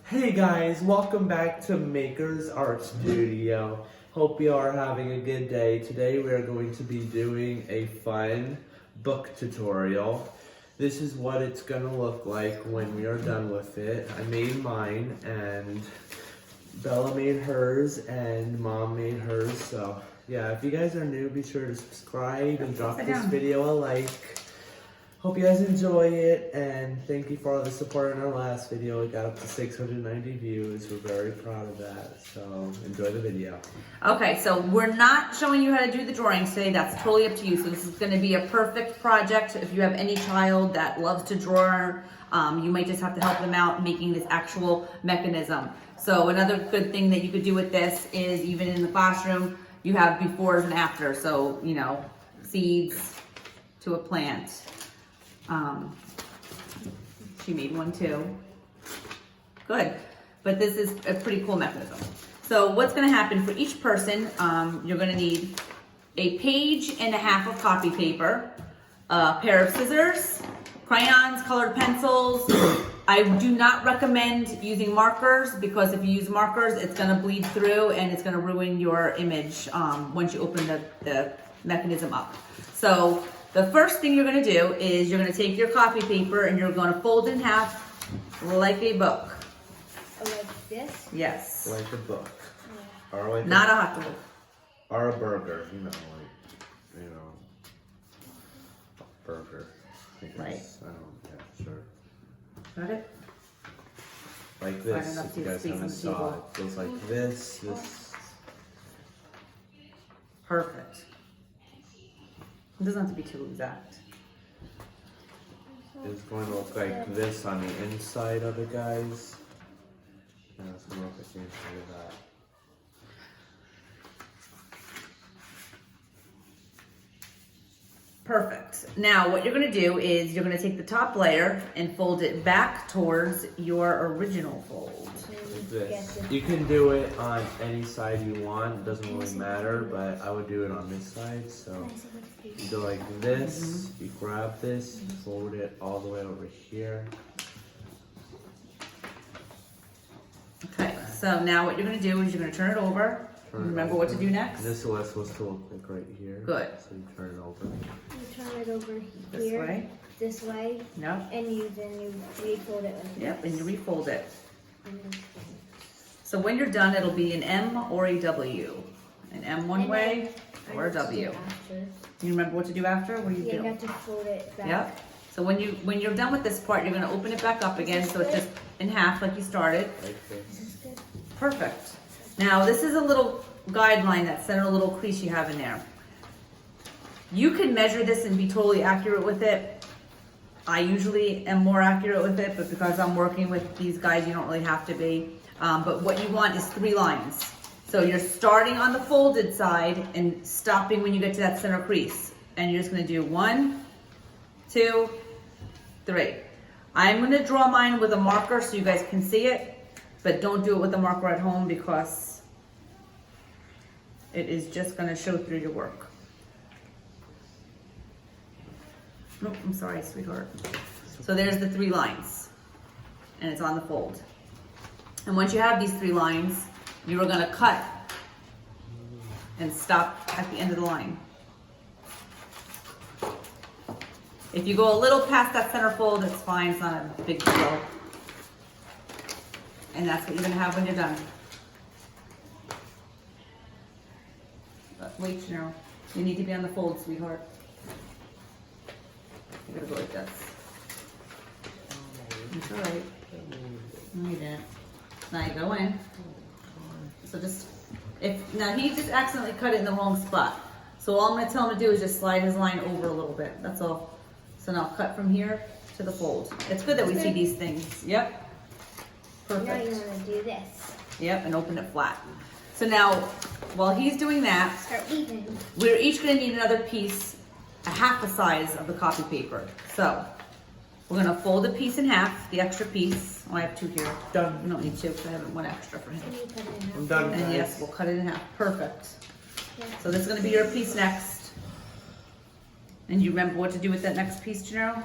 Hey guys, welcome back to Maker's Art Studio. Hope you are having a good day. Today we are going to be doing a fun book tutorial. This is what it's gonna look like when we are done with it. I made mine and Bella made hers and Mom made hers. So yeah, if you guys are new, be sure to subscribe and drop this video a like. Hope you guys enjoy it, and thank you for all the support in our last video. It got up to 690 views. We're very proud of that, so enjoy the video. Okay, so we're not showing you how to do the drawings today. That's totally up to you. So this is going to be a perfect project. If you have any child that loves to draw, you might just have to help them out making this actual mechanism. So another good thing that you could do with this is, even in the classroom, you have befores and afters. So, you know, seeds to a plant. She made one too. Good. But this is a pretty cool mechanism. So what's going to happen for each person, you're going to need a page and a half of copy paper, a pair of scissors, crayons, colored pencils. I do not recommend using markers, because if you use markers, it's going to bleed through and it's going to ruin your image once you open the mechanism up. So the first thing you're going to do is you're going to take your copy paper and you're going to fold it in half like a book. Like this? Yes. Like a book. Yeah. Or like Not a hot dog. or a burger, a burger. I think Right. yeah, sure. Got it? Like this, enough if you to guys space on haven't the saw it. table. Goes like this. Perfect. It doesn't have to be too exact. It's going to look like this on the inside of it, guys. Yeah, it's going to look like the inside of that. Perfect. Now what you're going to do is you're going to take the top layer and fold it back towards your original fold. Like this. You can do it on any side you want. It doesn't really matter, but I would do it on this side. So you go like this. You grab this, fold it all the way over here. Okay, so now what you're going to do is you're going to turn it over. Remember what to do next? This is what it's supposed to look like right here. Good. So you turn it over. You turn it over This here, way. this way, No. and you refold it like Yep, this. and you refold it. And then- So when you're done, it'll be an M or a W. An M one and way then or a I have to do W. after. Do you remember what to do after? What do you Yeah, do? you have to fold it back. Yep. So when you're done with this part, you're gonna open it back up again, so it's just in half like you started. Like this. This is good. Perfect. Now this is a little guideline, that center little crease you have in there. You can measure this and be totally accurate with it. I usually am more accurate with it, but because I'm working with these guys, you don't really have to be. But what you want is 3 lines. So you're starting on the folded side and stopping when you get to that center crease. And you're just gonna do 1, 2, 3. I'm gonna draw mine with a marker so you guys can see it, but don't do it with a marker at home, because it is just gonna show through your work. Nope, I'm sorry, sweetheart. So there's the 3 lines, and it's on the fold. And once you have these 3 lines, you are gonna cut and stop at the end of the line. If you go a little past that center fold, it's fine, it's not a big deal. And that's what you're gonna have when you're done. But wait, Cheryl, you need to be on the fold, sweetheart. You gotta go like this. It's all right. No, you didn't. Now you go in. So just, now he just accidentally cut it in the wrong spot. So all I'm gonna tell him to do is just slide his line over a little bit, that's all. So now cut from here to the fold. It's good that we see these things, yep. Now you Perfect. want to do this. Yep, and open it flat. So now, while he's doing that, Start even. we're each gonna need another piece, a half the size of the copy paper. So, we're gonna fold a piece in half, the extra piece. Oh, I have 2 here. Done. You don't need 2, because I have 1 extra for him. And you cut it in half. I'm done, And guys. yes, we'll cut it in half, perfect. Yeah. So this is gonna be your piece next. And you remember what to do with that next piece, Gennaro?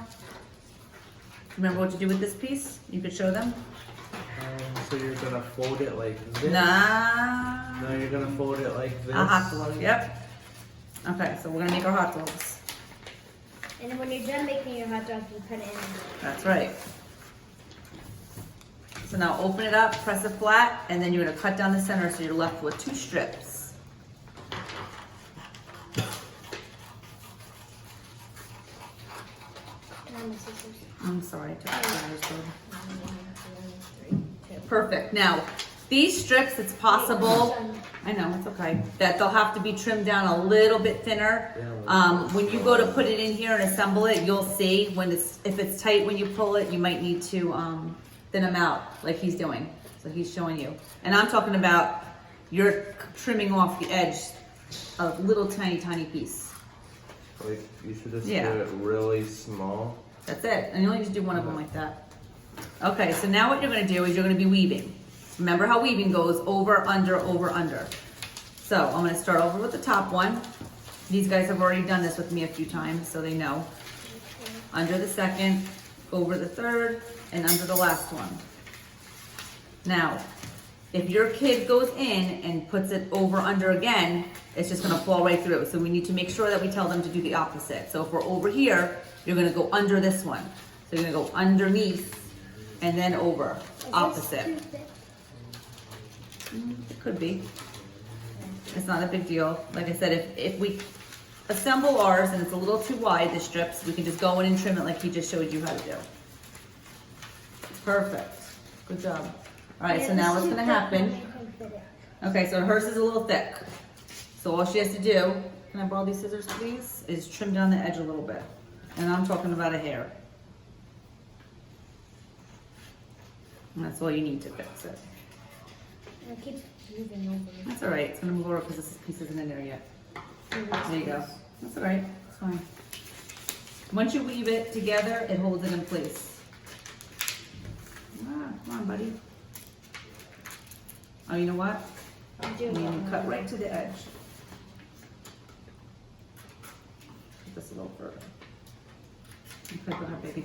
Remember what to do with this piece? You could show them? so you're gonna fold it like this. Nah. No, you're gonna fold it like this. A hot dog, yep. Okay, so we're gonna make our hot dogs. And then when you're done making your hot dog, you cut it in. That's right. So now open it up, press it flat, and then you're gonna cut down the center so you're left with 2 strips. I'm sorry, I took the scissors, babe. Perfect. Now, these strips, it's possible, I know, it's okay, that they'll have to be trimmed down a little bit thinner. When you go to put it in here and assemble it, you'll see if it's tight when you pull it, you might need to thin them out like he's doing. So he's showing you. And I'm talking about you're trimming off the edge a little tiny piece. Like, you should just Yeah. do it really small. That's it. And you only just do one of them like that. Okay, so now what you're gonna do is you're gonna be weaving. Remember how weaving goes over, under, over, under. So I'm gonna start over with the top one. These guys have already done this with me a few times, so they know. Under the second, over the third, and under the last one. Now, if your kid goes in and puts it over, under again, it's just gonna fall right through. So we need to make sure that we tell them to do the opposite. So if we're over here, you're gonna go under this one. So you're gonna go underneath and then over, opposite. It could be. It's not a big deal. Like I said, if we assemble ours and it's a little too wide, the strips, we can just go in and trim it like he just showed you how to do. Perfect. Good job. All right, so now what's gonna happen? Okay, so hers is a little thick. So all she has to do, can I borrow these scissors please, is trim down the edge a little bit. And I'm talking about a hair. And that's all you need to fix it. It keeps moving over. That's all right, it's gonna move over because this piece isn't in there yet. There you go. That's all right, it's fine. Once you weave it together, it holds it in place. Ah, come on, buddy. Oh, you know what? I'm I doing mean, it. cut right to the edge. Put this a little further. Okay, go ahead, baby.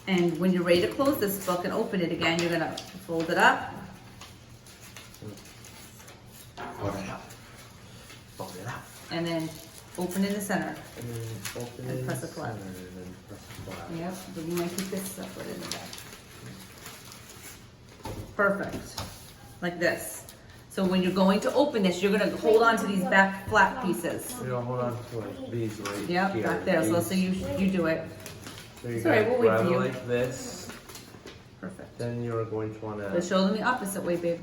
And when you're ready to close this book and open it again, you're gonna fold it up. Fold it up. Fold it up. And then open in the center. And then open And it press it flat. center, and then press it flat. Yep, but you might keep this separate in the back. Perfect, like this. So when you're going to open this, you're gonna hold on to these back flat pieces. You're gonna hold on to like these right Yep, here. back there, so These. you do it. So you're It's all right, gonna we'll wait grab for it you. like this. Perfect. Then you're going to wanna So show them the opposite way, babe.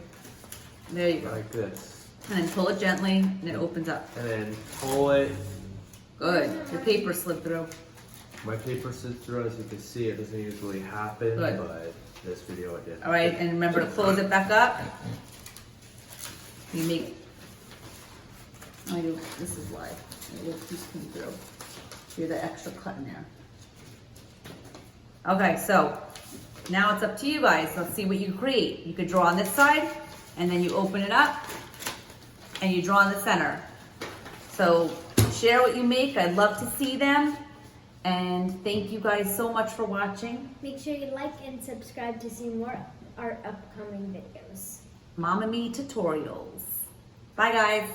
There you go. like this, And then pull it gently, and it opens up. and then pull it. Good, the paper slid through. My paper slipped through, as you can see. It doesn't usually happen, Good. but this video it did. All right, and remember to close it back up. You make, this is why, it will keep coming through. See the extra cut in there. Okay, so now it's up to you guys. Let's see what you create. You could draw on this side, and then you open it up, and you draw in the center. So share what you make. I'd love to see them. And thank you guys so much for watching. Make sure you like and subscribe to see more our upcoming videos. Mama Me tutorials. Bye guys.